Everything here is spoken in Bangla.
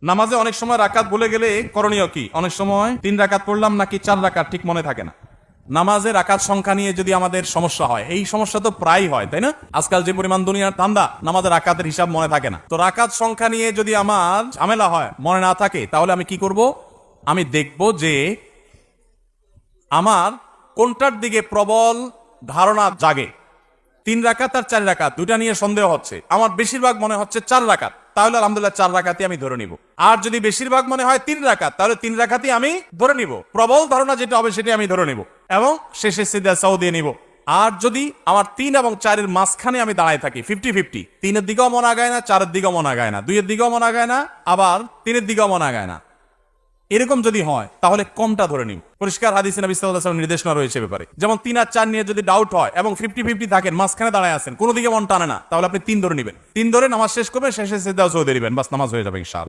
নামাজে অনেক সময় রাকাত ভুলে গেলে করণীয় কি? অনেক সময় 3 রাকাত পড়লাম নাকি 4 রাকাত ঠিক মনে থাকে না। নামাজে রাকাত সংখ্যা নিয়ে যদি আমাদের সমস্যা হয়, এই সমস্যা তো প্রায় হয়, তাই না? আজকাল যে পরিমাণ দুনিয়ার ধান্দা, নামাজের রাকাতের হিসাব মনে থাকে না। তো রাকাত সংখ্যা নিয়ে যদি আমার ঝামেলা হয়, মনে না থাকে, তাহলে আমি কি করব? আমি দেখব যে আমার কোনটার দিকে প্রবল ধারণা জাগে। 3 রাকাত আর 4 রাকাত দুইটা নিয়ে সন্দেহ হচ্ছে, আমার বেশিরভাগ মনে হচ্ছে 4 রাকাত, তাহলে আলহামদুলিল্লাহ 4 রাকাতই আমি ধরে নিব। আর যদি বেশিরভাগ মনে হয় 3 রাকাত, তাহলে 3 রাকাতই আমি ধরে নিব। প্রবল ধারণা যেটা হবে সেটা আমি ধরে নিব এবং শেষে সিজদা সাও দিয়ে নিব। আর যদি আমার 3 এবং 4 এর মাঝখানে আমি দাঁড়ায় থাকি, 50-50, 3 এর দিকেও মন আগায় না, 4 এর দিকেও মন আগায় না, 2 এর দিকেও মন আগায় না, আবার 3 এর দিকেও মন আগায় না, এরকম যদি হয় তাহলে কমটা ধরে নিন। পরিষ্কার হাদিসে নবী সাল্লাল্লাহু আলাইহি ওয়াসাল্লাম নির্দেশনা রয়েছে ব্যাপারে। যেমন 3 আর 4 নিয়ে যদি ডাউট হয় এবং 50-50 থাকেন, মাঝখানে দাঁড়ায় আছেন, কোনো দিকে মন টানে না, তাহলে আপনি 3 ধরে নেবেন। 3 ধরে নামাজ শেষ করবেন, শেষে সিজদা সাও দিয়ে দিবেন, বাস নামাজ হয়ে যাবে ইনশাআল্লাহ।